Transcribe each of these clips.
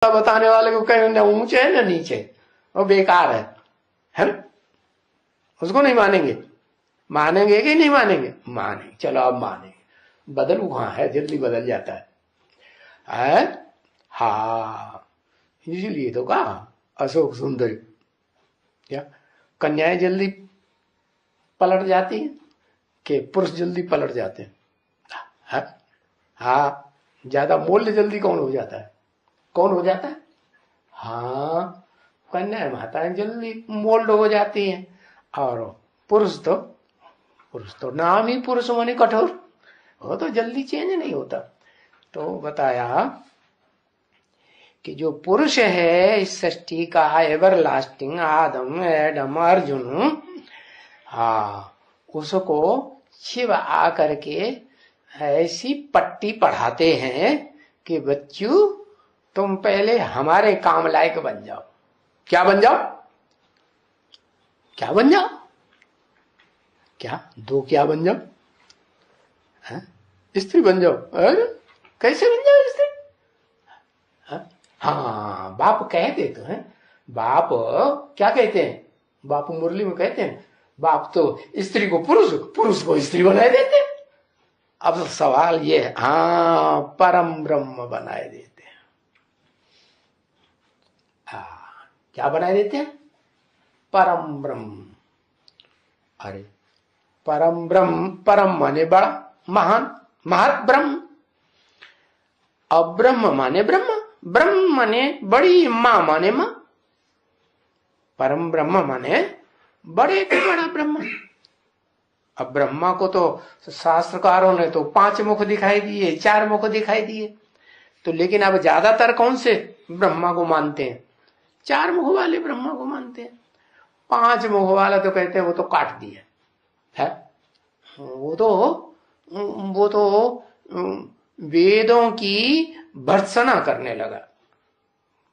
बताने वाले को कहें ना ऊंचे है ना नीचे, वो बेकार है ना? उसको नहीं मानेंगे। मानेंगे कि नहीं मानेंगे? मानेंगे। चलो अब मानेंगे। बदलू कहाँ है, जल्दी बदल जाता है? हाँ, इसीलिए तो कहा अशोक सुंदरी। क्या कन्याएं जल्दी पलट जाती है कि पुरुष जल्दी पलट जाते हैं? हाँ, ज्यादा मूल्य जल्दी कौन हो जाता है? कौन हो जाता है? हाँ, कन्याएं माताएं जल्दी मोल्ड हो जाती हैं। और पुरुष तो नाम ही पुरुष माने कठोर, वो तो जल्दी चेंज नहीं होता। तो बताया कि जो पुरुष है इस सृष्टि का एवर लास्टिंग, आदम एडम अर्जुन, हाँ, उसको शिव आकर के ऐसी पट्टी पढ़ाते हैं कि बच्चू तुम पहले हमारे काम लायक बन जाओ। क्या बन जाओ? क्या बन जाओ? क्या दो क्या बन जाओ? स्त्री बन जाओ। अरे कैसे बन जाओ स्त्री? हाँ, बाप कहते तो हैं। बाप क्या कहते हैं? बाप मुरली में कहते हैं बाप तो स्त्री को पुरुष, पुरुष को स्त्री बनाए देते हैं। अब सवाल ये है, हाँ, परम ब्रह्म बनाए देते हैं। क्या बनाए देते हैं? परम ब्रह्म। अरे परम ब्रह्म, परम माने बड़ा, महान, महत ब्रह्म। अब ब्रह्म माने ब्रह्म, ब्रह्म माने बड़ी, मां माने मां। परम ब्रह्म माने बड़े के बड़ा ब्रह्म। अब ब्रह्मा को तो शास्त्रकारों ने तो 5 मुख दिखाई दिए, 4 मुख दिखाई दिए। तो लेकिन अब ज्यादातर कौन से ब्रह्मा को मानते हैं? 4 मुख वाले ब्रह्मा को मानते हैं। 5 मुख वाला तो कहते हैं वो तो काट दिया है। वो तो वेदों की भर्त्सना करने लगा।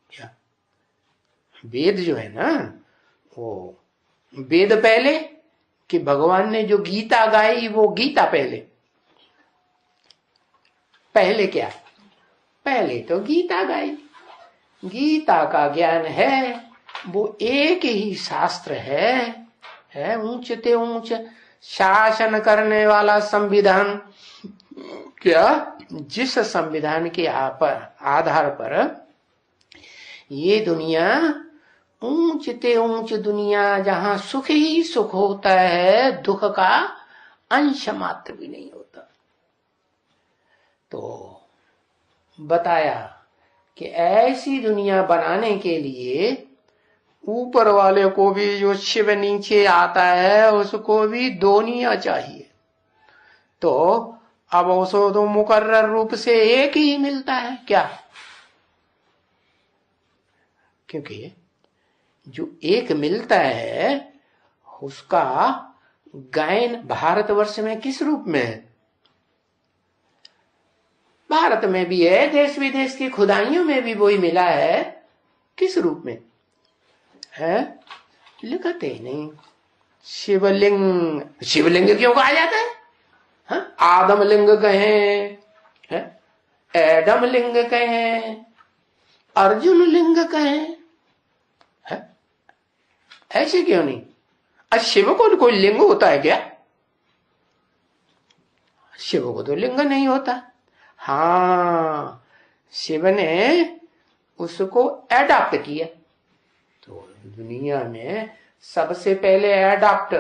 क्या वेद जो है ना, वो वेद पहले कि भगवान ने जो गीता गाई वो गीता पहले? पहले क्या? पहले तो गीता गाई। गीता का ज्ञान है, वो एक ही शास्त्र है ऊंच ते ऊंच शासन करने वाला संविधान। क्या जिस संविधान के आधार पर ये दुनिया ऊंच ते ऊंच दुनिया, जहां सुख ही सुख होता है, दुख का अंश मात्र भी नहीं होता। तो बताया कि ऐसी दुनिया बनाने के लिए ऊपर वाले को भी, जो शिव नीचे आता है, उसको भी दोनिया चाहिए। तो अब उसको तो मुकर्रर रूप से एक ही मिलता है। क्या? क्योंकि जो एक मिलता है उसका गायन भारतवर्ष में किस रूप में है? भारत में भी है, देश विदेश की खुदाइयों में भी वही मिला है। किस रूप में है? लिखते नहीं। शिवलिंग, शिवलिंग क्यों कहा जाता है? आदम लिंग कहें, एडम लिंग कहें, अर्जुन लिंग कहें, ऐसे क्यों नहीं? शिव को कोई लिंग होता है क्या? शिव को तो लिंग नहीं होता। हाँ, शिव ने उसको एडाप्ट किया। तो दुनिया में सबसे पहले एडाप्ट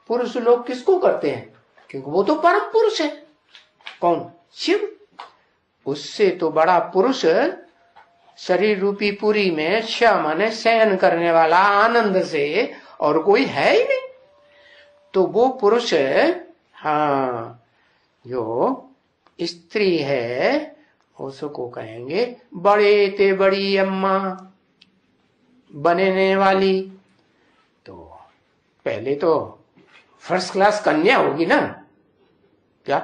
पुरुष लोग किसको करते हैं? क्योंकि वो तो परम पुरुष है। कौन? शिव। उससे तो बड़ा पुरुष शरीर रूपी पुरी में श माने शयन करने वाला आनंद से और कोई है ही नहीं। तो वो पुरुष, हाँ, जो स्त्री है उसको कहेंगे बड़े ते बड़ी अम्मा बनने वाली। तो पहले तो फर्स्ट क्लास कन्या होगी ना? क्या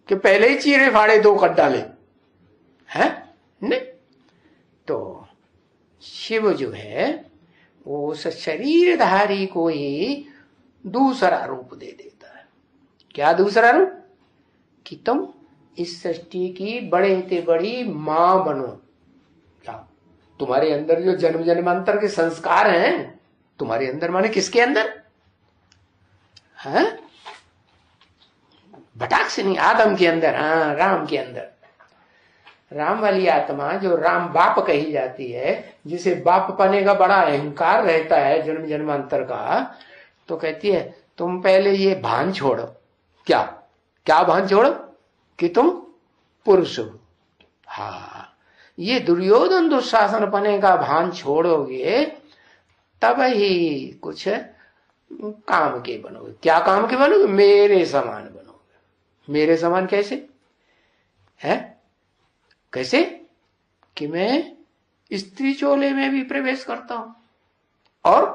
कि पहले ही चीरे फाड़े 2 कर डाले हैं? नहीं। तो शिव जो है वो उस शरीरधारी को ही दूसरा रूप दे देता है। क्या दूसरा रूप? कि तुम इस सृष्टि की बड़े ते बड़ी मां बनो। क्या तुम्हारे अंदर जो जन्म जन्मांतर के संस्कार हैं, तुम्हारे अंदर माने किसके अंदर है? भटाक से नहीं, आदम के अंदर, हाँ राम के अंदर। राम वाली आत्मा जो राम बाप कही जाती है, जिसे बाप पने का बड़ा अहंकार रहता है जन्म जन्मांतर का, तो कहती है तुम पहले ये भान छोड़ो। क्या क्या भान छोड़ो? कि तुम पुरुष हो। हाँ, ये दुर्योधन दुशासन पने का भान छोड़ोगे तब ही कुछ काम के बनोगे। क्या काम के बनोगे? मेरे समान बनोगे। मेरे समान कैसे है? कैसे कि मैं स्त्री चोले में भी प्रवेश करता हूं और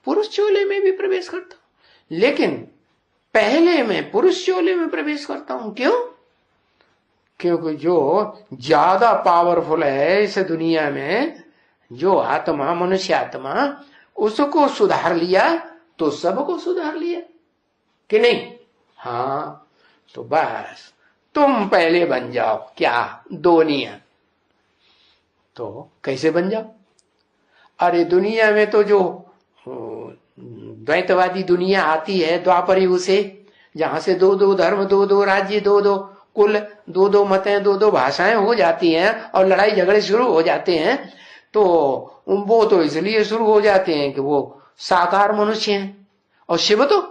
पुरुष चोले में भी प्रवेश करता हूं, लेकिन पहले मैं पुरुष चोले में प्रवेश करता हूं। क्यों? क्योंकि जो ज्यादा पावरफुल है इस दुनिया में, जो आत्मा, मनुष्य आत्मा, उसको सुधार लिया तो सबको सुधार लिया कि नहीं? हाँ, तो बस तुम पहले बन जाओ क्या? दोनिया। तो कैसे बन जाओ? अरे दुनिया में तो जो द्वैतवादी दुनिया आती है द्वापर युग से, जहां से दो दो धर्म, दो दो राज्य, दो दो कुल, दो दो मतें, दो दो भाषाएं हो जाती हैं और लड़ाई झगड़े शुरू हो जाते हैं, तो वो तो इसलिए शुरू हो जाते हैं कि वो साकार मनुष्य हैं और शिव तो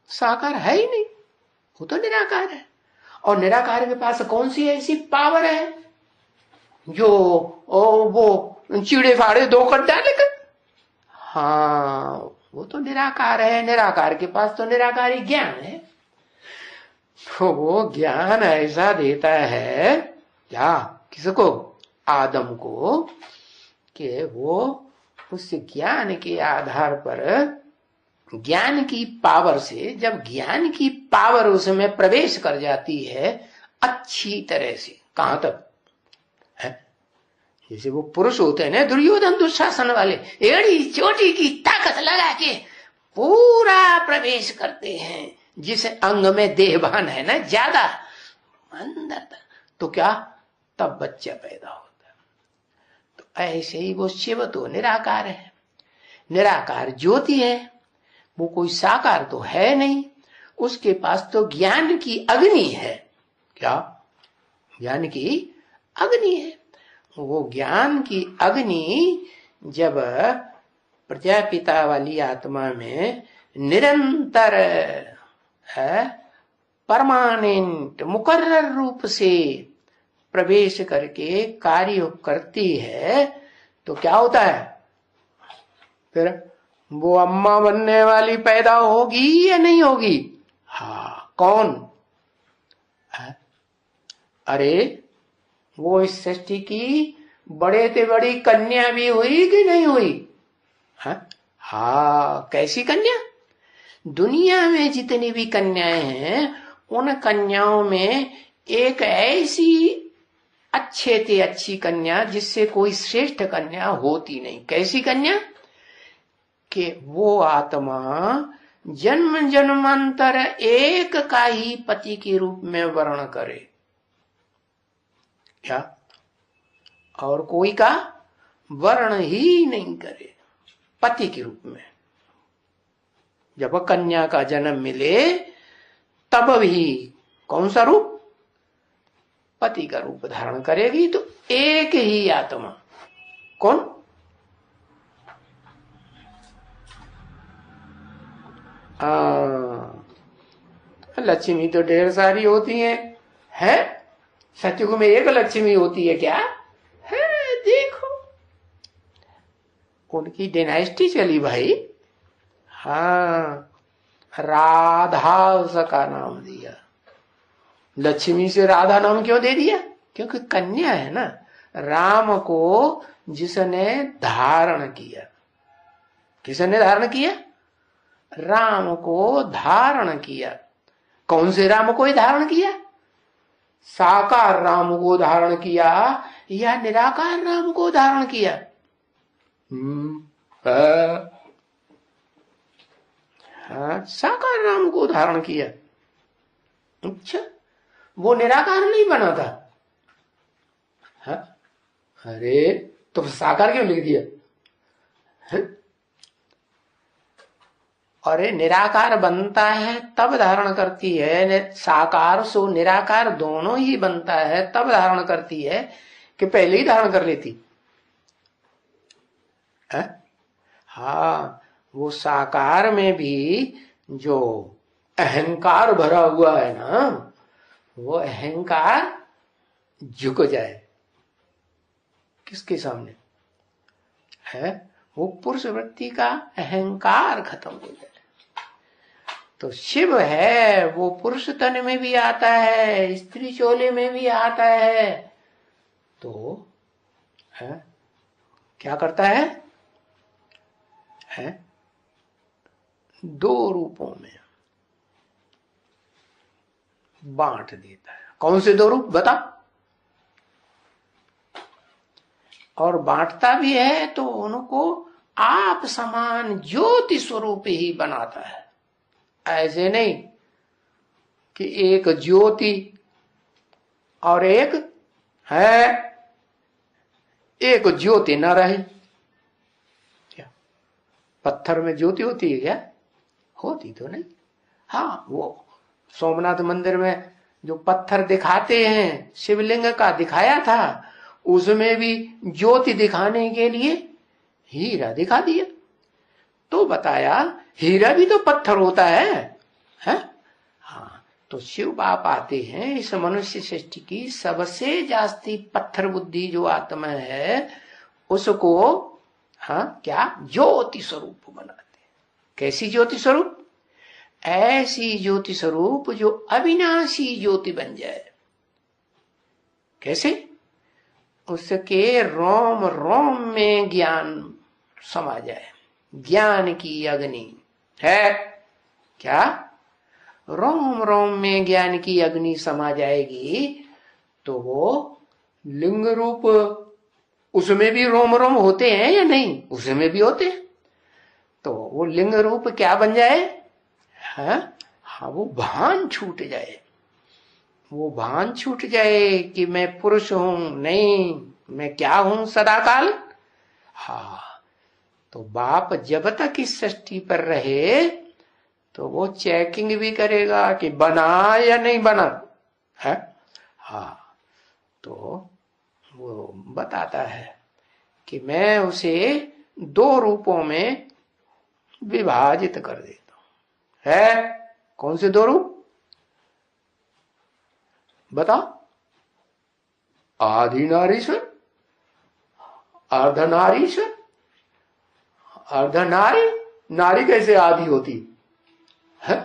साकार है ही नहीं, वो तो निराकार है। और निराकार के पास कौन सी ऐसी पावर है जो वो चीड़े फाड़े दो कर डालेगा? हाँ, वो तो निराकार है। निराकार के पास तो निराकारी ज्ञान है। तो वो ज्ञान ऐसा देता है क्या? किसको? आदम को, कि वो उस ज्ञान के आधार पर, ज्ञान की पावर से, जब ज्ञान की पावर उसमें प्रवेश कर जाती है अच्छी तरह से, कहां तक है? जैसे वो पुरुष होते हैं ना दुर्योधन दुशासन वाले, एड़ी चोटी की ताकत लगा के पूरा प्रवेश करते हैं, जिस अंग में देहभान है ना ज्यादा अंदर तक, तो क्या तब बच्चा पैदा होता है। तो ऐसे ही वो शिव तो निराकार है, निराकार ज्योति है, वो कोई साकार तो है नहीं। उसके पास तो ज्ञान की अग्नि है। क्या? ज्ञान की अग्नि है। वो ज्ञान की अग्नि जब प्रजापिता वाली आत्मा में निरंतर है, परमानेंट मुकर्रर रूप से प्रवेश करके कार्य करती है, तो क्या होता है? फिर वो अम्मा बनने वाली पैदा होगी या नहीं होगी? हाँ, कौन है? अरे वो इस सृष्टि की बड़े से बड़ी कन्या भी हुई कि नहीं हुई? हाँ, कैसी कन्या? दुनिया में जितनी भी कन्याएं हैं, उन कन्याओं में एक ऐसी अच्छे से अच्छी कन्या जिससे कोई श्रेष्ठ कन्या होती नहीं। कैसी कन्या? कि वो आत्मा जन्म जन्मांतर एक का ही पति के रूप में वर्ण करे। क्या? और कोई का वर्ण ही नहीं करे पति के रूप में। जब कन्या का जन्म मिले तब भी कौन सा रूप? पति का रूप धारण करेगी। तो एक ही आत्मा, कौन? लक्ष्मी तो ढेर सारी होती है? सतयुग में एक लक्ष्मी होती है क्या? है, देखो उनकी डायनेस्टी चली भाई। हाँ, राधा उसका नाम दिया। लक्ष्मी से राधा नाम क्यों दे दिया? क्योंकि कन्या है ना। राम को जिसने धारण किया, किसने धारण किया? राम को धारण किया। कौन से राम को धारण किया? साकार राम को धारण किया या निराकार राम को धारण किया? हाँ, साकार राम को धारण किया। अच्छा, वो निराकार नहीं बना था? हाँ? अरे तो साकार क्यों लिख दिया? अरे निराकार बनता है तब धारण करती है, साकार सो निराकार दोनों ही बनता है तब धारण करती है कि पहले ही धारण कर लेती है? हाँ, वो साकार में भी जो अहंकार भरा हुआ है ना, वो अहंकार झुक जाए किसके सामने है? वो पुरुष वृत्ति का अहंकार खत्म हो जाए। तो शिव है वो पुरुष तन में भी आता है, स्त्री चोले में भी आता है। तो है क्या करता है? दो रूपों में बांट देता है। कौन से दो रूप बता? और बांटता भी है तो उनको आप समान ज्योति स्वरूप ही बनाता है। ऐसे नहीं कि एक ज्योति और एक है, एक ज्योति न रहे। क्या पत्थर में ज्योति होती है क्या? होती तो नहीं। हाँ, वो सोमनाथ मंदिर में जो पत्थर दिखाते हैं, शिवलिंग का दिखाया था, उसमें भी ज्योति दिखाने के लिए हीरा दिखा दिया। तो बताया हीरा भी तो पत्थर होता है? हाँ, तो शिव बाप आते हैं इस मनुष्य सृष्टि की सबसे जास्ती पत्थर बुद्धि जो आत्मा है उसको क्या ज्योति स्वरूप बनाते। कैसी ज्योति स्वरूप? ऐसी ज्योति स्वरूप जो अविनाशी ज्योति बन जाए। कैसे? उसके रोम रोम में ज्ञान समा जाए। ज्ञान की अग्नि है क्या? रोम रोम में ज्ञान की अग्नि समा जाएगी तो वो लिंग रूप, उसमें भी रोम रोम होते हैं या नहीं? उसमें भी होते हैं। तो वो लिंग रूप क्या बन जाए? हाँ, वो भान छूट जाए। वो भान छूट जाए कि मैं पुरुष हूं, नहीं मैं क्या हूं सदाकाल। हाँ, तो बाप जब तक इस सृष्टि पर रहे तो वो चेकिंग भी करेगा कि बना या नहीं बना है। हाँ, तो वो बताता है कि मैं उसे दो रूपों में विभाजित कर देता हूं। है कौन से दो रूप बता? आदिनारीश्वर, अर्धनारीश्वर। अर्धनारी, नारी कैसे आदि होती है?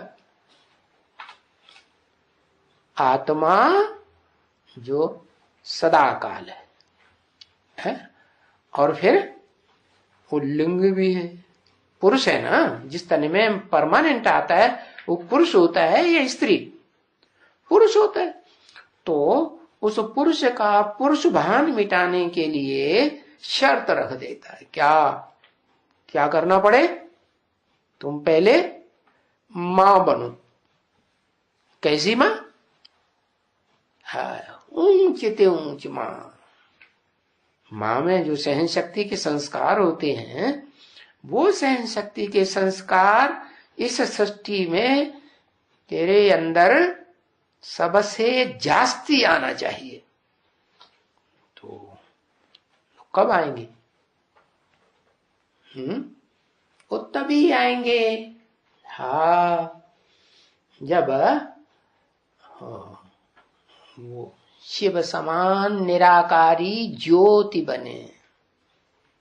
आत्मा जो सदाकाल है और फिर वो लिंग भी है, पुरुष है ना। जिस तन में परमानेंट आता है वो पुरुष होता है या स्त्री? पुरुष होता है। तो उस पुरुष का पुरुष भान मिटाने के लिए शर्त रख देता है। क्या क्या करना पड़े? तुम पहले मां बनो। कैसी मां? ऊंच ते ऊंच मां। मां में जो सहन शक्ति के संस्कार होते हैं वो सहन शक्ति के संस्कार इस सृष्टि में तेरे अंदर सबसे जास्ती आना चाहिए। तो कब आएंगे? वो तभी आएंगे जब वो शिव समान निराकारी ज्योति बने।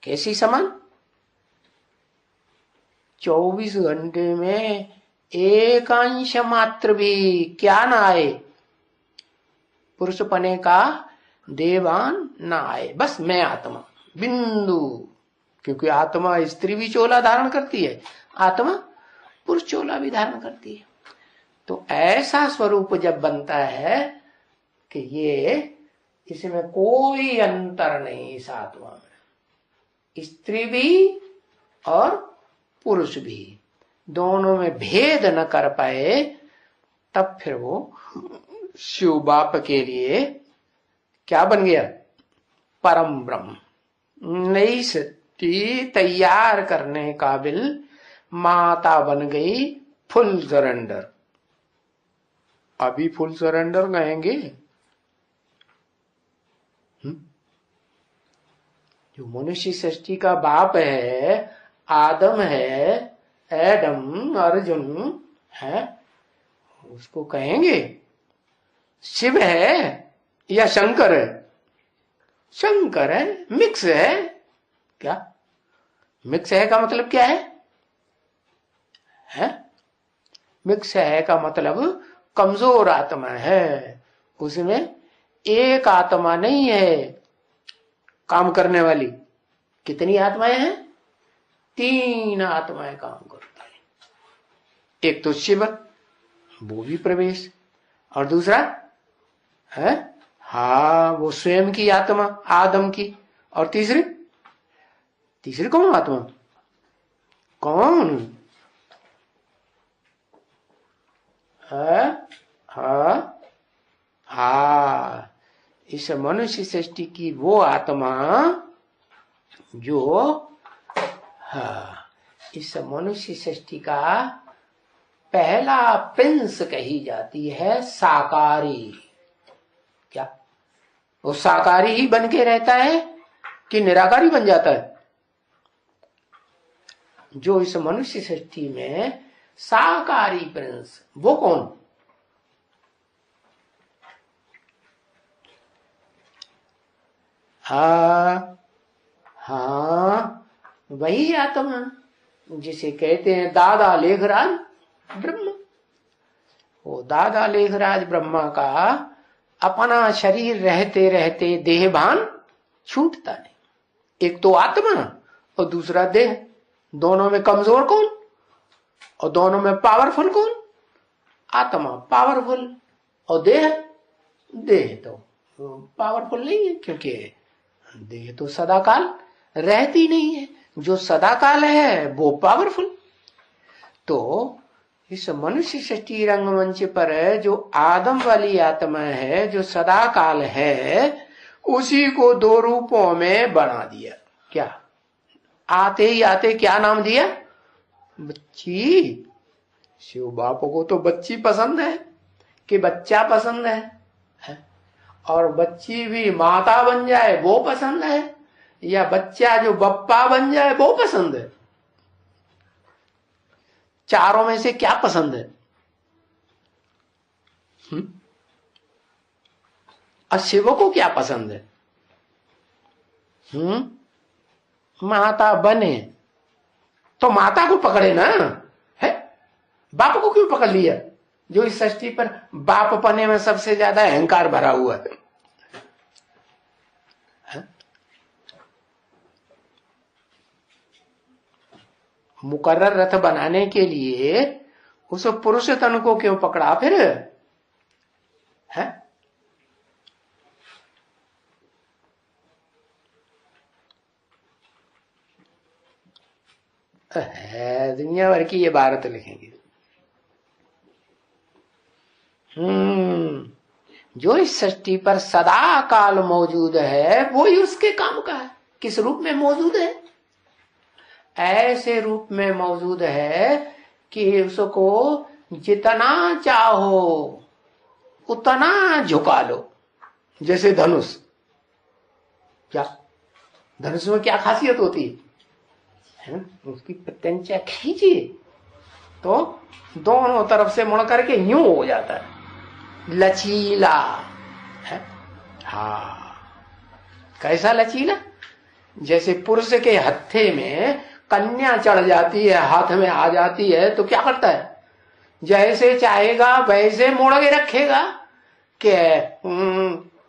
कैसी समान? 24 घंटे में एक अंश मात्र भी क्या ना आए, पुरुष पने का देवान ना आए। बस मैं आत्मा बिंदु। क्योंकि आत्मा स्त्री भी चोला धारण करती है, आत्मा पुरुष चोला भी धारण करती है। तो ऐसा स्वरूप जब बनता है कि ये इसमें कोई अंतर नहीं, इस आत्मा में स्त्री भी और पुरुष भी दोनों में भेद न कर पाए, तब फिर वो शिव बाप के लिए क्या बन गया? परम ब्रह्म, नई सृष्टि तैयार करने काबिल माता बन गई फुल सरेंडर। अभी फुल सरेंडर कहेंगे? जो मनुष्य सृष्टि का बाप है, आदम है, एडम, अर्जुन है, उसको कहेंगे शिव है या शंकर है? शंकर है, मिक्स है। क्या मिक्स है का मतलब क्या है? मिक्स है का मतलब कमजोर आत्मा है, उसमें एक आत्मा नहीं है काम करने वाली। कितनी आत्माएं हैं? 3 आत्माएं काम करती हैं। एक तो शिव, वो भी प्रवेश, और दूसरा है वो स्वयं की आत्मा आदम की, और तीसरी कौन आत्मा? कौन है? इस मनुष्य सृष्टि की वो आत्मा जो इस मनुष्य सृष्टि का पहला प्रिंस कही जाती है, साकारी। क्या वो साकारी ही बन के रहता है कि निराकारी बन जाता है? जो इस मनुष्य सृष्टि में साकारी प्रिंस, वो कौन? वही आत्मा जिसे कहते हैं दादा लेखराज ब्रह्मा। वो दादा लेखराज ब्रह्मा का अपना शरीर रहते रहते देहभान छूटता नहीं। एक तो आत्मा और दूसरा देह, दोनों में कमजोर कौन और दोनों में पावरफुल कौन? आत्मा पावरफुल और देह तो पावरफुल नहीं है, क्योंकि देह तो सदाकाल रहती नहीं है। जो सदाकाल है वो पावरफुल। तो इस मनुष्य सृष्टि रंगमंच पर जो आदम वाली आत्मा है, जो सदाकाल है, उसी को 2 रूपों में बना दिया। क्या आते ही आते क्या नाम दिया? बच्ची। शिव बाप को तो बच्ची पसंद है कि बच्चा पसंद है? और बच्ची भी माता बन जाए वो पसंद है, या बच्चा जो बप्पा बन जाए वो पसंद है? चारों में से क्या पसंद है? और शिव को क्या पसंद है? माता बने तो माता को पकड़े ना, है? बाप को क्यों पकड़ लिया? जो इस सृष्टि पर बाप पने में सबसे ज्यादा अहंकार भरा हुआ है। मुकर्रर रथ बनाने के लिए उस पुरुष तन को क्यों पकड़ा फिर? है दुनिया भर की ये भारत लिखेंगे। जो इस सृष्टि पर सदा काल मौजूद है वो ही उसके काम का है। किस रूप में मौजूद है? ऐसे रूप में मौजूद है कि उसको जितना चाहो उतना झुका लो। जैसे धनुष, क्या धनुष में क्या खासियत होती है? उसकी प्रत्यंचा खींचिए तो दोनों तरफ से मुड़ करके यूं हो जाता है, लचीला है। कैसा लचीला? जैसे पुरुष के हत्थे में कन्या चढ़ जाती है, हाथ में आ जाती है तो क्या करता है? जैसे चाहेगा वैसे मोड़ के रखेगा कि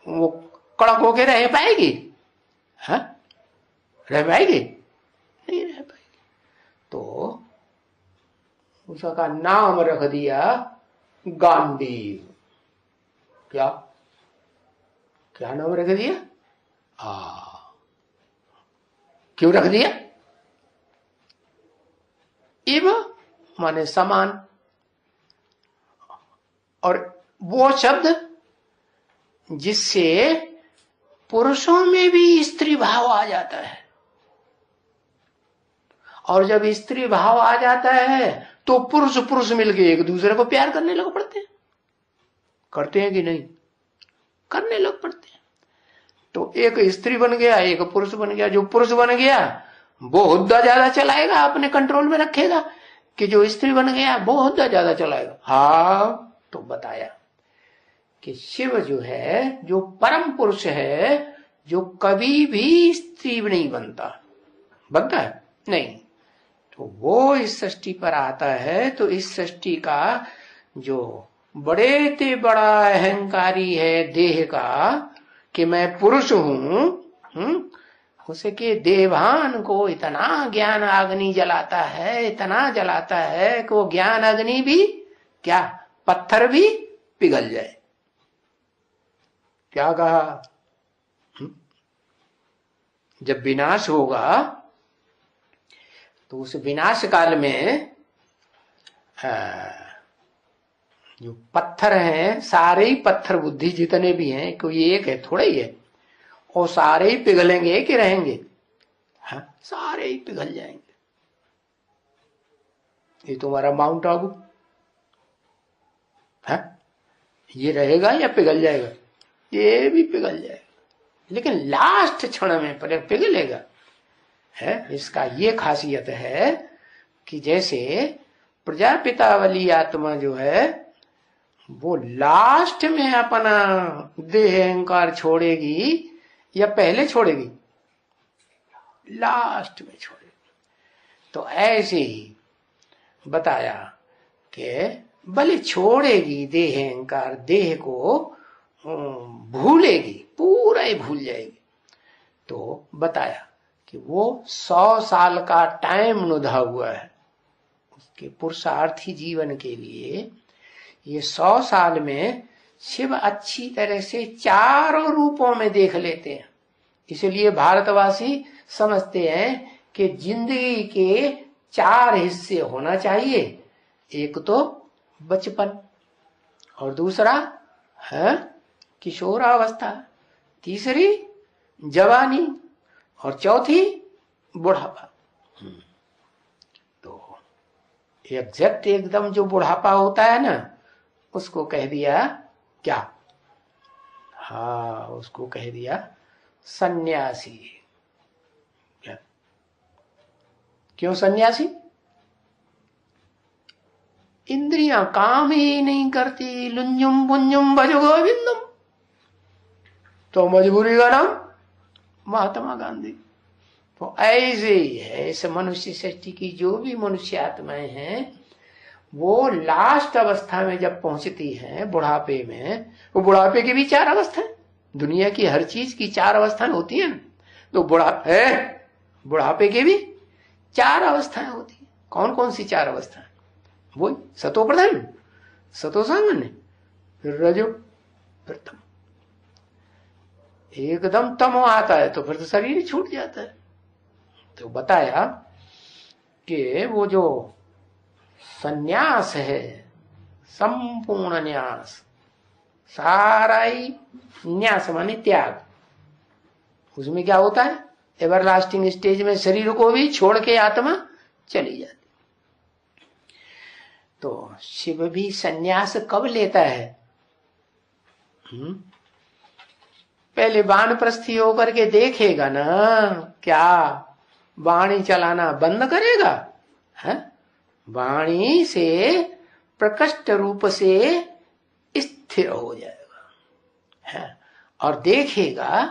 वो कड़क होके रह पाएगी? रह पाएगी? नहीं रह पाएगी। तो उसका नाम रख दिया गांडीव। क्या क्या नाम रख दिया? क्यों रख दिया? इव माने समान, और वो शब्द जिससे पुरुषों में भी स्त्री भाव आ जाता है, और जब स्त्री भाव आ जाता है तो पुरुष पुरुष मिलके एक दूसरे को प्यार करने लग पड़ते हैं। करते हैं कि नहीं? करने लग पड़ते हैं। तो एक स्त्री बन गया, एक पुरुष बन गया। जो पुरुष बन गया वो हुद्दा ज्यादा चलाएगा, अपने कंट्रोल में रखेगा, कि जो स्त्री बन गया वो हुद्दा ज्यादा चलाएगा। हाँ, तो बताया कि शिव जो है, जो परम पुरुष है, जो कभी भी स्त्री नहीं बनता है नहीं, तो वो इस सृष्टि पर आता है। तो इस सृष्टि का जो बड़े ते बड़ा अहंकारी है देह का, कि मैं पुरुष हूं, उसके देवान को इतना ज्ञान अग्नि जलाता है, इतना जलाता है कि वो ज्ञान अग्नि भी क्या, पत्थर भी पिघल जाए। क्या कहा? जब विनाश होगा तो उस विनाश काल में जो पत्थर हैं, सारे ही पत्थर बुद्धि जितने भी हैं, कोई एक है, थोड़ा ही है, और सारे ही पिघलेंगे कि रहेंगे? हाँ, सारे ही पिघल जाएंगे। ये तुम्हारा माउंट आबू है, ये रहेगा या पिघल जाएगा? ये भी पिघल जाएगा, लेकिन लास्ट क्षण में पिघलेगा है। इसका ये खासियत है कि जैसे प्रजापिता वाली आत्मा जो है वो लास्ट में अपना देह अहंकार छोड़ेगी या पहले छोड़ेगी? लास्ट में छोड़ेगी। तो ऐसे ही बताया कि भले छोड़ेगी देह अहंकार, देह को भूलेगी, पूरा ही भूल जाएगी। तो बताया कि वो 100 साल का टाइम नुधा हुआ है उसके पुरुषार्थी जीवन के लिए। ये 100 साल में शिव अच्छी तरह से चारों रूपों में देख लेते हैं। इसलिए भारतवासी समझते हैं कि जिंदगी के 4 हिस्से होना चाहिए। एक तो बचपन, और दूसरा है किशोरावस्था, तीसरी जवानी, और चौथी बुढ़ापा। तो एग्जैक्ट एकदम जो बुढ़ापा होता है ना, उसको कह दिया क्या? हाँ, उसको कह दिया सन्यासी। क्या? क्यों सन्यासी? इंद्रियां काम ही नहीं करती, लुंजुम पुंजुम भज गोविंदम। तो मजबूरी का नाम महात्मा गांधी। तो ऐसे ही है इस मनुष्य सृष्टि की जो भी मनुष्य आत्माएं हैं, वो लास्ट अवस्था में जब पहुंचती हैं बुढ़ापे में, वो बुढ़ापे की भी 4 अवस्थाएं, दुनिया की हर चीज की 4 अवस्थाएं होती हैं। तो बुढ़ापे के भी 4 अवस्थाएं होती हैं। कौन कौन सी 4 अवस्थाएं? वही सतो प्रधान, सतो सामान्य, फिर रजो, फिर तम। एकदम तमो आता है तो फिर तो शरीर ही छूट जाता है। तो बताया कि वो जो सन्यास है, संपूर्ण न्यास, सारा ही न्यास माने त्याग, उसमें क्या होता है? एवरलास्टिंग स्टेज में शरीर को भी छोड़ के आत्मा चली जाती। तो शिव भी सन्यास कब लेता है? पहले वानप्रस्थी होकर के देखेगा ना, क्या वाणी चलाना बंद करेगा है? वाणी से प्रकट रूप से स्थिर हो जाएगा है, और देखेगा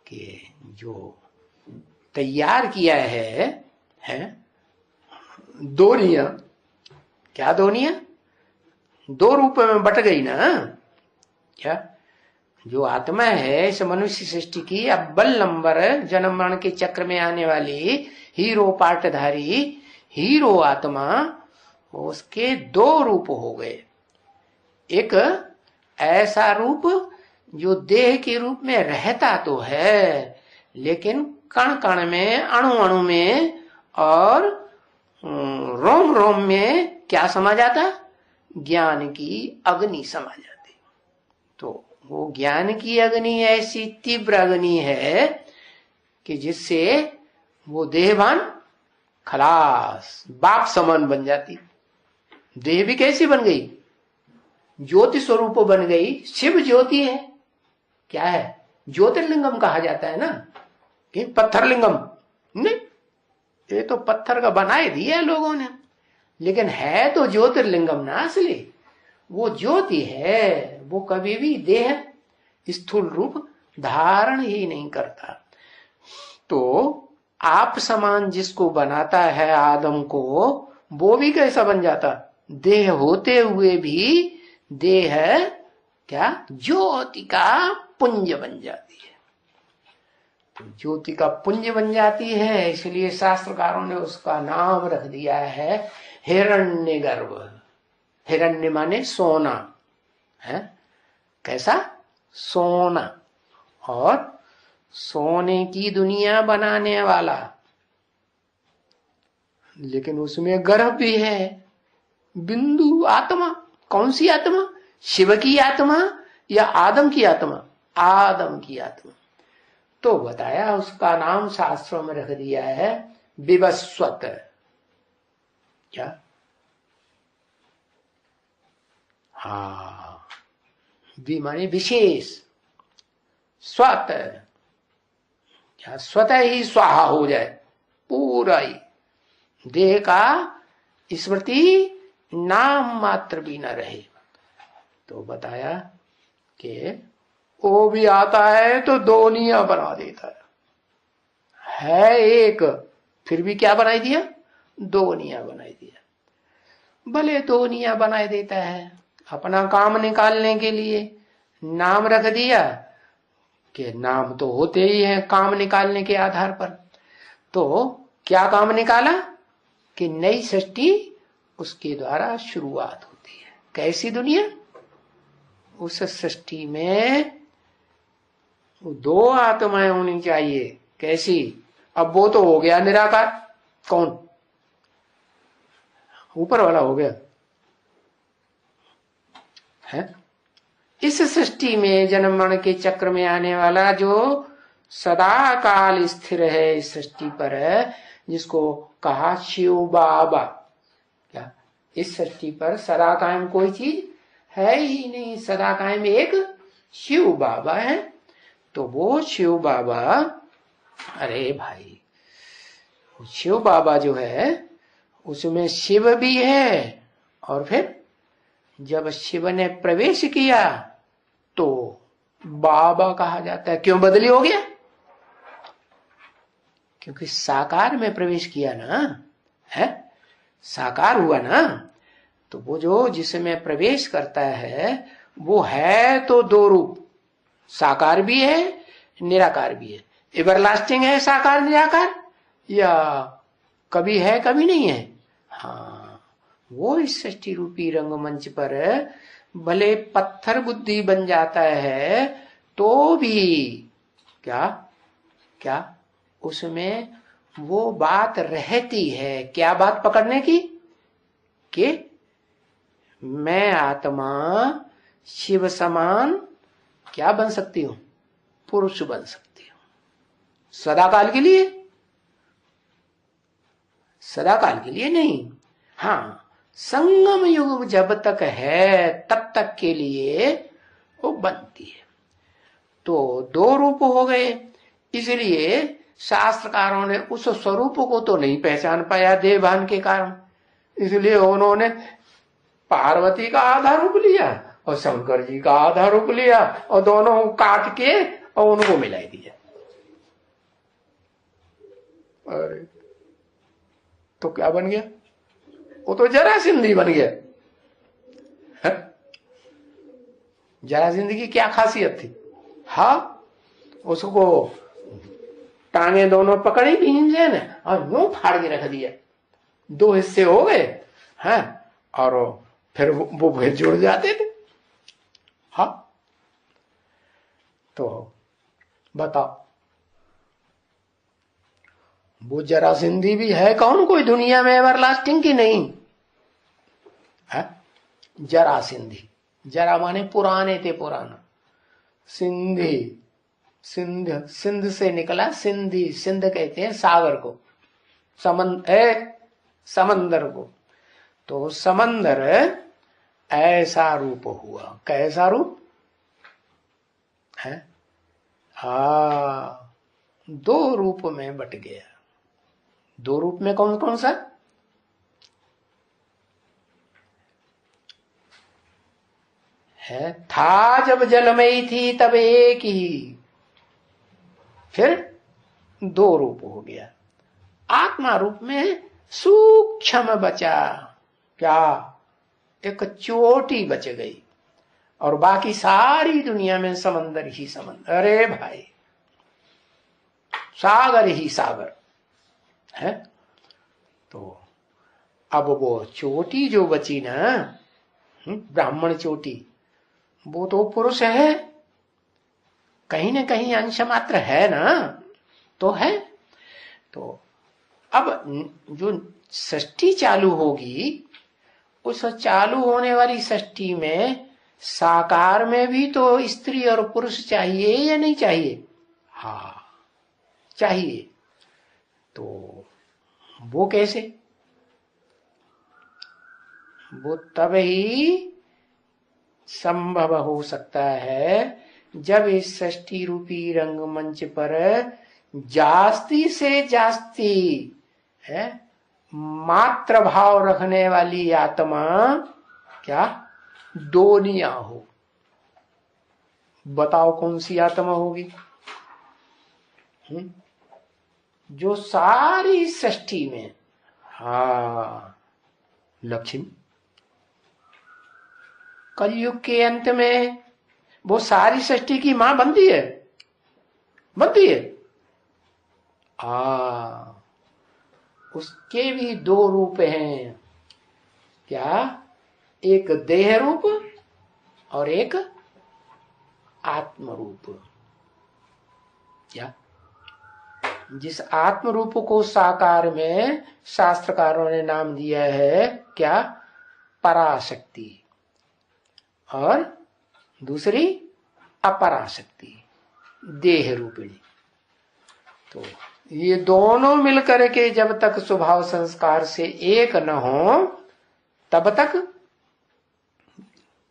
कि जो तैयार किया है दोनिया, क्या दोनिया? 2 रूप में बट गई ना। क्या? जो आत्मा है इस मनुष्य सृष्टि की अव्वल नंबर जन्म मरण के चक्र में आने वाली हीरो पार्टधारी हीरो आत्मा, उसके 2 रूप हो गए। एक ऐसा रूप जो देह के रूप में रहता तो है, लेकिन कण कण में, अणु अणु में और रोम रोम में क्या समा जाता? ज्ञान की अग्नि समा जाती। तो वो ज्ञान की अग्नि ऐसी तीव्र अग्नि है कि जिससे वो देहवान खलास बाप समान बन जाती। देह भी कैसी बन गई? ज्योति स्वरूप बन गई। शिव ज्योति है। क्या है? ज्योतिर्लिंगम कहा जाता है ना, कि पत्थरलिंगम नहीं, ये तो पत्थर का बनाए दिया है लोगों ने, लेकिन है तो ज्योतिर्लिंगम ना असली। वो ज्योति है, वो कभी भी देह स्थूल रूप धारण ही नहीं करता। तो आप समान जिसको बनाता है आदम को, वो भी कैसा बन जाता? देह होते हुए भी देह क्या? ज्योति का पुंज बन जाती है। तो ज्योति का पुंज बन जाती है, इसलिए शास्त्रकारों ने उसका नाम रख दिया है हिरण्यगर्भ। हिरण्य माने सोना है। कैसा? सोना। और सोने की दुनिया बनाने वाला, लेकिन उसमें गर्भ भी है। बिंदु आत्मा। कौन सी आत्मा? शिव की आत्मा या आदम की आत्मा? आदम की आत्मा। तो बताया उसका नाम शास्त्रों में रख दिया है विवस्वत। क्या? हाँ, वि माने विशेष, स्वत क्या? स्वतः ही स्वाहा हो जाए पूरा ही, देह का स्मृति नाम मात्र भी न रहे। तो बताया कि वो भी आता है तो दोनिया बना देता है एक, फिर भी क्या बनाई दिया? दोनिया बनाई दिया। भले दोनिया बनाई देता है, अपना काम निकालने के लिए नाम रख दिया, कि नाम तो होते ही हैं काम निकालने के आधार पर। तो क्या काम निकाला? कि नई सृष्टि उसके द्वारा शुरुआत होती है। कैसी दुनिया? उस सृष्टि में दो आत्माएं होनी चाहिए। कैसी? अब वो तो हो गया निराकार। कौन? ऊपर वाला हो गया है। इस सृष्टि में जन्म मरण के चक्र में आने वाला जो सदा काल स्थिर है इस सृष्टि पर, जिसको कहा शिव बाबा। क्या? इस सृष्टि पर सदा कायम कोई चीज है ही नहीं, सदा कायम एक शिव बाबा है। तो वो शिव बाबा, अरे भाई, शिव बाबा जो है उसमें शिव भी है, और फिर जब शिव ने प्रवेश किया तो बाबा कहा जाता है। क्यों बदली हो गया? क्योंकि साकार में प्रवेश किया ना, है साकार हुआ ना। तो वो जो जिसमें प्रवेश करता है वो है तो दो रूप, साकार भी है निराकार भी है। एवरलास्टिंग है साकार निराकार, या कभी है कभी नहीं है। हाँ, वो इस सृष्टि रूपी रंगमंच पर भले पत्थर बुद्धि बन जाता है तो भी क्या क्या उसमें वो बात रहती है। क्या बात पकड़ने की? कि मैं आत्मा शिव समान क्या बन सकती हूं? पुरुष बन सकती हूं। सदाकाल के लिए? सदाकाल के लिए नहीं। हाँ, संगम युग जब तक है तब तक के लिए वो बनती है। तो दो रूप हो गए, इसलिए शास्त्रकारों ने उस स्वरूप को तो नहीं पहचान पाया देवभान के कारण, इसलिए उन्होंने पार्वती का आधा रूप लिया और शंकर जी का आधा रूप लिया और दोनों काट के और उनको मिलाई दिया। अरे तो क्या बन गया? वो तो जरासिंधी बन गया। जरासिंधी की क्या खासियत थी? हाँ, उसको टांगे दोनों पकड़ी भीमसेन ने और यूं फाड़ के रख दिया, दो हिस्से हो गए हैं, और फिर वो फिर जुड़ जाते थे। हाँ, तो बताओ, वो जरासिंधी भी है कौन कोई दुनिया में एवरलास्टिंग की? नहीं है। जरासिंधी, जरा माने पुराने थे, पुराना। सिंधी, सिंध, सिंध से निकला सिंधी, सिंध कहते हैं सागर को, समंदर को। तो समंदर ऐसा रूप हुआ, कैसा रूप है? दो रूप में बट गया। दो रूप में कौन कौन सा? है था जब जलमयी थी तब एक ही, फिर दो रूप हो गया। आत्मा रूप में सूक्ष्म बचा, क्या? एक चोटी बच गई, और बाकी सारी दुनिया में समंदर ही समंदर। अरे भाई, सागर ही सागर है। तो अब वो चोटी जो बची ना, ब्राह्मण चोटी, वो तो पुरुष है, कहीं न कहीं अंश मात्र है ना, तो है। तो अब जो षष्ठी चालू होगी, उस चालू होने वाली षष्ठी में साकार में भी तो स्त्री और पुरुष चाहिए या नहीं चाहिए? हाँ, चाहिए। तो वो कैसे? वो तब ही संभव हो सकता है जब इस षष्ठी रूपी रंगमंच पर जास्ती से जास्ती है मात्र भाव रखने वाली आत्मा, क्या? दोनिया हो। बताओ कौन सी आत्मा होगी? जो सारी सृष्टि में, हाँ, लक्ष्मी। कलयुग के अंत में वो सारी सृष्टि की मां बनती है, बनती है। उसके भी दो रूप हैं, क्या? एक देह रूप और एक आत्म रूप। क्या? जिस आत्म रूप को साकार में शास्त्रकारों ने नाम दिया है, क्या? पराशक्ति, और दूसरी अपराशक्ति, देह रूपिणी। तो ये दोनों मिलकर के जब तक स्वभाव संस्कार से एक न हो, तब तक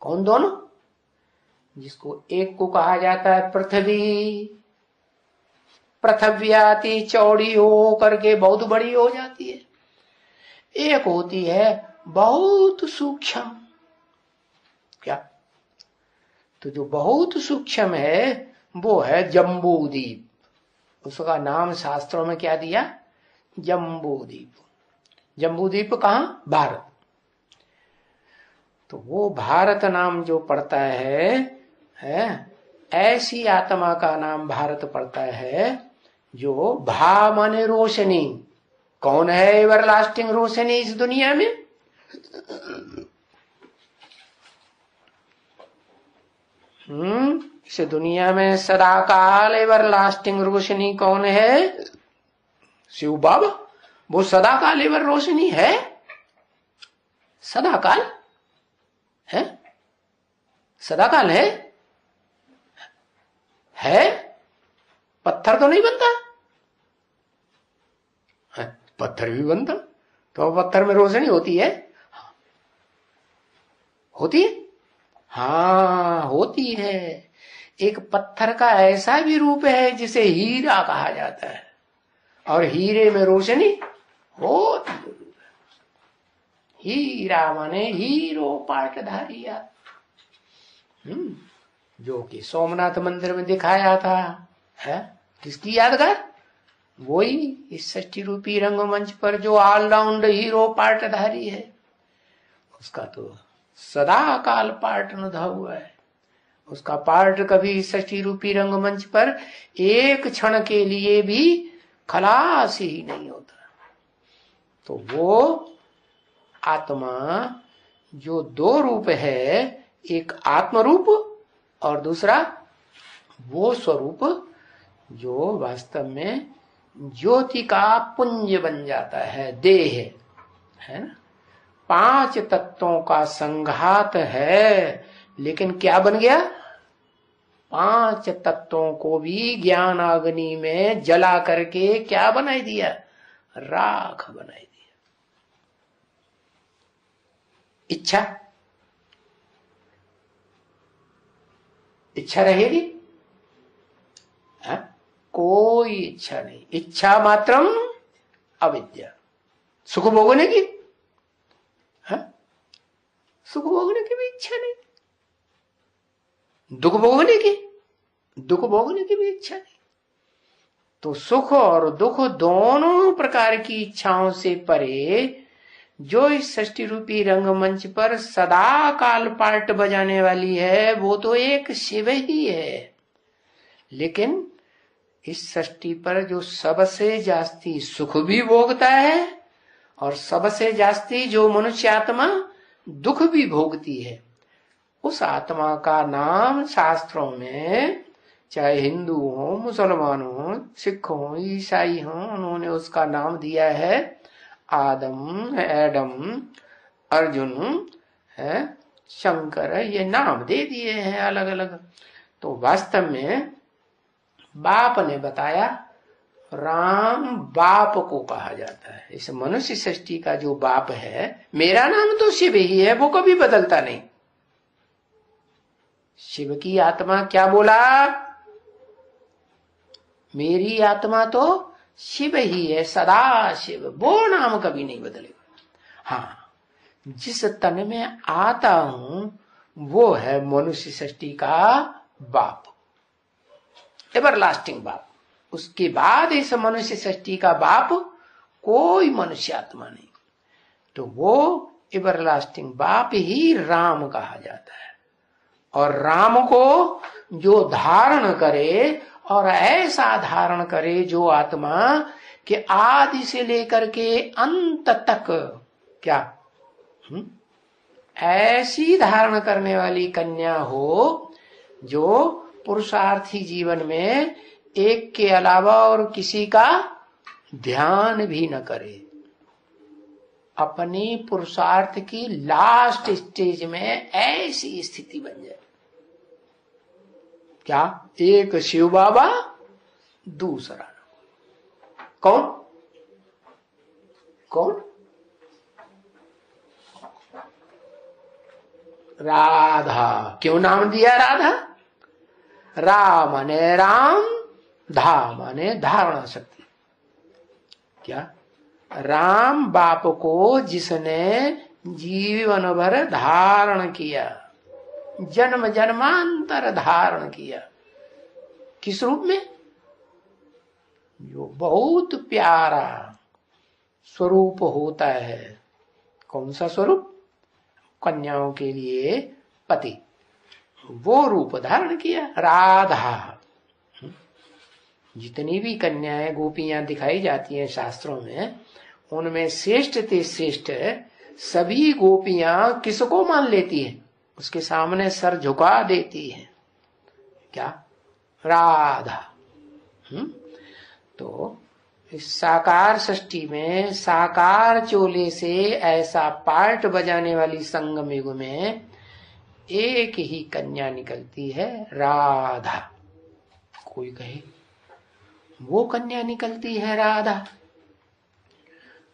कौन दोनों? जिसको एक को कहा जाता है पृथ्वी, पृथ्व्याति चौड़ी हो करके बहुत बड़ी हो जाती है। एक होती है बहुत सूक्ष्म, क्या? तो जो बहुत सूक्ष्म है वो है जम्बूद्वीप। उसका नाम शास्त्रों में क्या दिया? जम्बूद्वीप। जम्बूद्वीप कहां? भारत। तो वो भारत नाम जो पड़ता है ऐसी आत्मा का नाम भारत पड़ता है जो भा माने रोशनी। कौन है एवरलास्टिंग रोशनी इस दुनिया में? इस दुनिया में सदाकाल एवरलास्टिंग रोशनी कौन है? शिव बाबा। वो सदाकाल एवर रोशनी है, सदाकाल है, सदाकाल है। पत्थर तो नहीं बनता है? पत्थर भी बनता, तो पत्थर में रोशनी होती है? होती है, हाँ होती है। एक पत्थर का ऐसा भी रूप है जिसे हीरा कहा जाता है, और हीरे में रोशनी होती है। हीरा माने हीरो पाटधारी, जो कि सोमनाथ मंदिर में दिखाया था, है किसकी यादगार? वही इस षष्ठी रूपी रंगमंच पर जो ऑलराउंड हीरो पाटधारी है, उसका तो सदा काल पार्ट नधा हुआ है। उसका पार्ट कभी षष्ठी रूपी रंगमंच पर एक क्षण के लिए भी खलास ही नहीं होता। तो वो आत्मा जो दो रूप है, एक आत्म रूप और दूसरा वो स्वरूप जो वास्तव में ज्योति का पुंज बन जाता है, देह है ना। 5 तत्वों का संघात है, लेकिन क्या बन गया? 5 तत्वों को भी ज्ञान अग्नि में जला करके क्या बनाई दिया, राख बनाई दिया। इच्छा, इच्छा रहेगी? है? कोई इच्छा नहीं, इच्छा मात्रम अविद्या। सुख भोगने की, है? सुख भोगने की भी इच्छा नहीं, दुख भोगने की, दुख भोगने की भी इच्छा नहीं। तो सुख और दुख दोनों प्रकार की इच्छाओं से परे जो इस षष्टि रूपी रंगमंच पर सदा काल पार्ट बजाने वाली है वो तो एक शिव ही है। लेकिन इस षष्टि पर जो सबसे जास्ती सुख भी भोगता है और सबसे जास्ती जो मनुष्य आत्मा दुख भी भोगती है, उस आत्मा का नाम शास्त्रों में, चाहे हिंदू हो, मुसलमान हो, सिख हो, ईसाई हो, उन्होंने उसका नाम दिया है आदम, एडम, अर्जुन, है, शंकर, ये नाम दे दिए हैं अलग अलग। तो वास्तव में बाप ने बताया, राम बाप को कहा जाता है। इस मनुष्य सृष्टि का जो बाप है, मेरा नाम तो शिव ही है, वो कभी बदलता नहीं। शिव की आत्मा क्या बोला, मेरी आत्मा तो शिव ही है, सदा शिव, वो नाम कभी नहीं बदलेगा। हाँ, जिस तन में आता हूं वो है मनुष्य सृष्टि का बाप, एवरलास्टिंग बाप। उसके बाद इस मनुष्य सृष्टि का बाप कोई मनुष्य आत्मा नहीं। तो वो एवरलास्टिंग बाप ही राम कहा जाता है। और राम को जो धारण करे, और ऐसा धारण करे जो आत्मा कि आदि से लेकर के अंत तक क्या ऐसी धारण करने वाली कन्या हो जो पुरुषार्थी जीवन में एक के अलावा और किसी का ध्यान भी न करे, अपनी पुरुषार्थ की लास्ट स्टेज में ऐसी स्थिति बन जाए। क्या? एक शिव बाबा, दूसरा कौन कौन? राधा। क्यों नाम दिया राधा? रा माने राम, धा माने धारणा शक्ति। क्या? राम बाप को जिसने जीवन भर धारण किया, जन्म जन्मांतर धारण किया, किस रूप में? जो बहुत प्यारा स्वरूप होता है। कौन सा स्वरूप? कन्याओं के लिए पति, वो रूप धारण किया राधा। जितनी भी कन्याएं गोपियां दिखाई जाती हैं शास्त्रों में, उनमें श्रेष्ठ ते श्रेष्ठ सभी गोपियां किसको मान लेती हैं? उसके सामने सर झुका देती हैं। क्या? राधा। तो इस साकार सृष्टि में साकार चोले से ऐसा पार्ट बजाने वाली संगम युग में एक ही कन्या निकलती है, राधा। कोई कहे वो कन्या निकलती है राधा,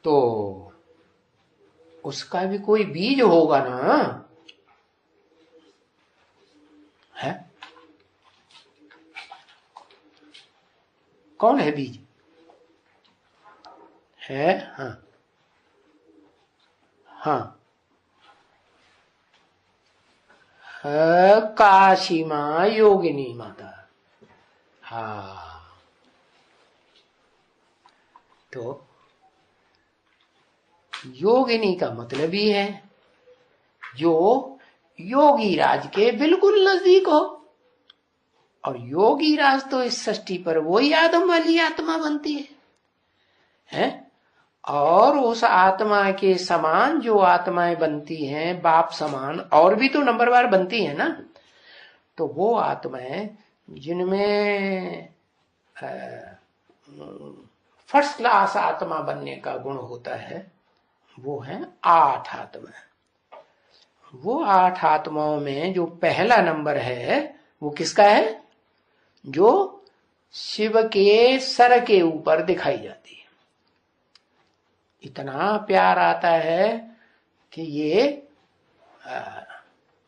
तो उसका भी कोई बीज होगा ना, है? कौन है बीज? है? हाँ हाँ, काशी माँ, योगिनी माता। हाँ, तो योगिनी का मतलब ही है जो योगी राज के बिल्कुल नजदीक हो। और योगी राज तो इस सृष्टि पर वही आदम वाली आत्मा बनती है? और उस आत्मा के समान जो आत्माएं बनती हैं, बाप समान, और भी तो नंबरवार बनती है ना। तो वो आत्माएं जिनमें फर्स्ट क्लास आत्मा बनने का गुण होता है, वो है 8 आत्मा। वो 8 आत्माओं में जो पहला नंबर है वो किसका है? जो शिव के सर के ऊपर दिखाई जाती है। इतना प्यार आता है कि ये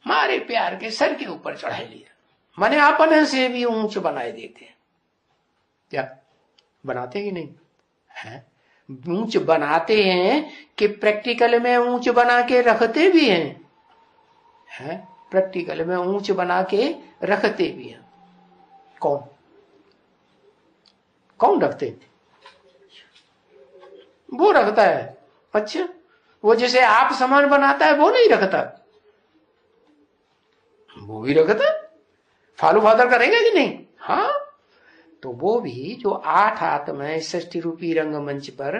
मारे प्यार के सर के ऊपर चढ़ा लिया, माने अपने से भी ऊंच बनाए देते हैं। क्या बनाते ही नहीं है? ऊंच बनाते हैं कि प्रैक्टिकल में ऊंच बना के रखते भी हैं, प्रैक्टिकल में ऊंच बना के रखते भी हैं। कौन कौन रखते? वो रखता है। अच्छा, वो जैसे आप सामान बनाता है वो नहीं रखता, वो भी रखता। फालू फादर करेगा कि नहीं? हाँ, तो वो भी जो 8 आत्माएं षष्ठी रूपी रंगमंच पर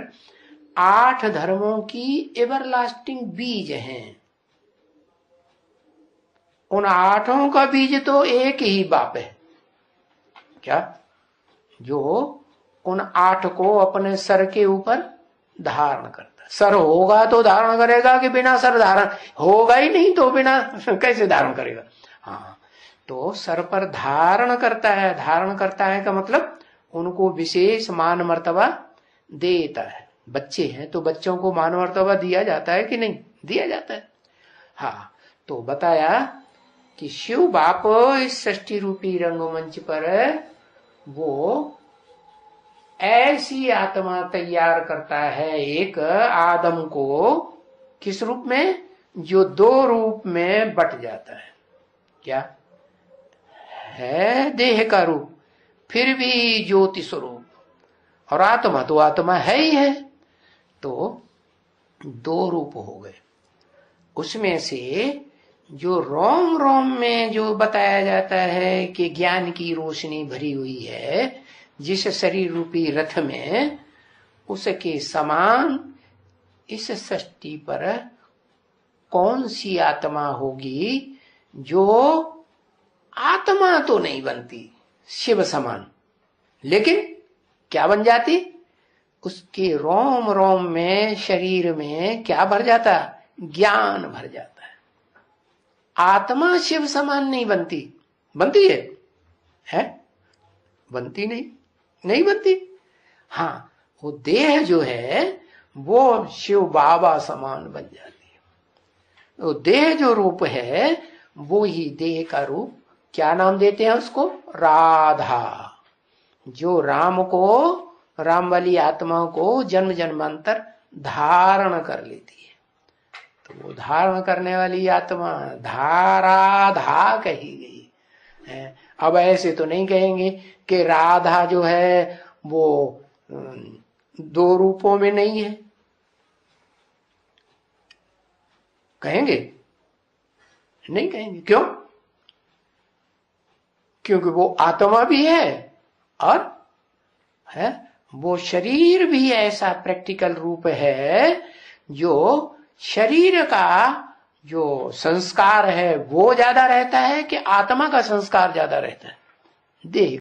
8 धर्मों की एवरलास्टिंग बीज हैं। उन 8 का बीज तो एक ही बाप है। क्या? जो उन 8 को अपने सर के ऊपर धारण करता है। सर होगा तो धारण करेगा, कि बिना सर धारण होगा ही नहीं तो बिना कैसे धारण करेगा? हाँ, तो सर पर धारण करता है। धारण करता है का मतलब उनको विशेष मान मर्तबा देता है। बच्चे हैं तो बच्चों को मान मर्तबा दिया जाता है कि नहीं? दिया जाता है। हाँ, तो बताया कि शिव बाप इस षष्ठी रूपी रंगमंच पर वो ऐसी आत्मा तैयार करता है, एक आदम को, किस रूप में? जो 2 रूप में बट जाता है। क्या है? देह का रूप, फिर भी ज्योति स्वरूप, और आत्मा तो आत्मा है ही है। तो 2 रूप हो गए। उसमें से जो रोम रोम में जो बताया जाता है कि ज्ञान की रोशनी भरी हुई है जिस शरीर रूपी रथ में, उसके समान इस सृष्टि पर कौन सी आत्मा होगी जो आत्मा तो नहीं बनती शिव समान, लेकिन क्या बन जाती? उसके रोम रोम में, शरीर में क्या भर जाता? ज्ञान भर जाता है। आत्मा शिव समान नहीं बनती। बनती है? बनती नहीं बनती। हाँ, वो देह जो है वो शिव बाबा समान बन जाती है। वो देह जो रूप है वो ही देह का रूप, क्या नाम देते हैं उसको? राधा। जो राम को, राम वाली आत्मा को जन्म जन्मांतर धारण कर लेती है, तो वो धारण करने वाली आत्मा धाराधा कही गई है। अब ऐसे तो नहीं कहेंगे कि राधा जो है वो 2 रूपों में नहीं है, कहेंगे? नहीं कहेंगे। क्यों? क्योंकि वो आत्मा भी है और है वो शरीर भी ऐसा प्रैक्टिकल रूप है जो शरीर का जो संस्कार है वो ज्यादा रहता है कि आत्मा का संस्कार ज्यादा रहता है? देह